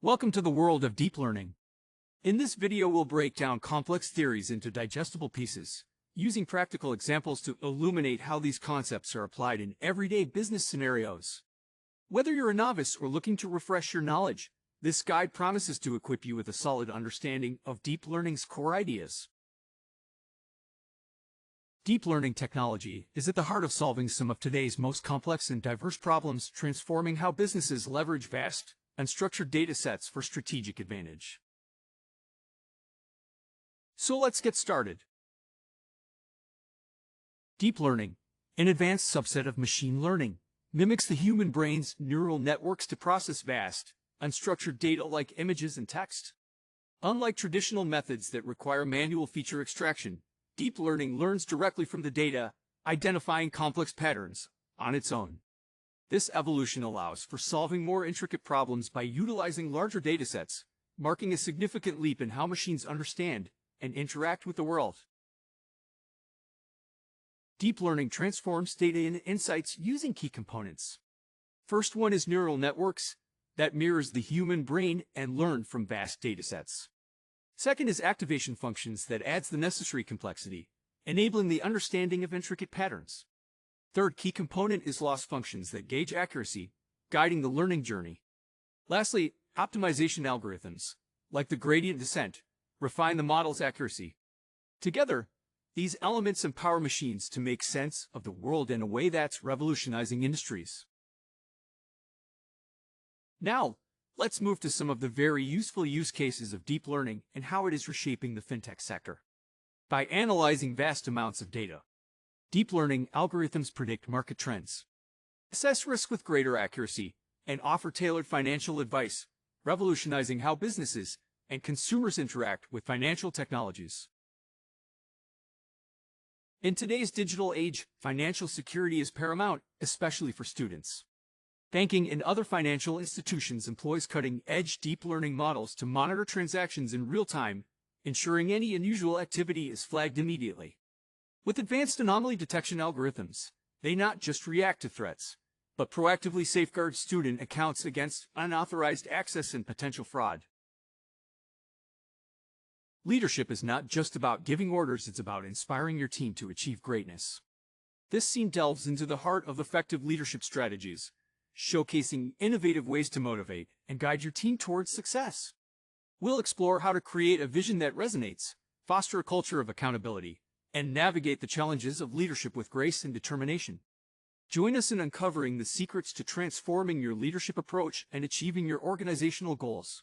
Welcome to the world of deep learning. In this video, we'll break down complex theories into digestible pieces, using practical examples to illuminate how these concepts are applied in everyday business scenarios. Whether you're a novice or looking to refresh your knowledge, this guide promises to equip you with a solid understanding of deep learning's core ideas. Deep learning technology is at the heart of solving some of today's most complex and diverse problems, transforming how businesses leverage vast, unstructured data sets for strategic advantage. So let's get started. Deep learning, an advanced subset of machine learning, mimics the human brain's neural networks to process vast, unstructured data like images and text. Unlike traditional methods that require manual feature extraction, deep learning learns directly from the data, identifying complex patterns on its own. This evolution allows for solving more intricate problems by utilizing larger datasets, marking a significant leap in how machines understand and interact with the world. Deep learning transforms data into insights using key components. First one is neural networks that mirrors the human brain and learn from vast datasets. Second is activation functions that adds the necessary complexity, enabling the understanding of intricate patterns. Third key component is loss functions that gauge accuracy, guiding the learning journey. Lastly, optimization algorithms, like the gradient descent, refine the model's accuracy. Together, these elements empower machines to make sense of the world in a way that's revolutionizing industries. Now, let's move to some of the very useful use cases of deep learning and how it is reshaping the fintech sector. By analyzing vast amounts of data, deep learning algorithms predict market trends, assess risk with greater accuracy, and offer tailored financial advice, revolutionizing how businesses and consumers interact with financial technologies. In today's digital age, financial security is paramount, especially for students. Banking and other financial institutions employs cutting-edge deep learning models to monitor transactions in real time, ensuring any unusual activity is flagged immediately. With advanced anomaly detection algorithms, they not just react to threats, but proactively safeguard student accounts against unauthorized access and potential fraud. Leadership is not just about giving orders, it's about inspiring your team to achieve greatness. This scene delves into the heart of effective leadership strategies, showcasing innovative ways to motivate and guide your team towards success. We'll explore how to create a vision that resonates, foster a culture of accountability, and navigate the challenges of leadership with grace and determination. Join us in uncovering the secrets to transforming your leadership approach and achieving your organizational goals.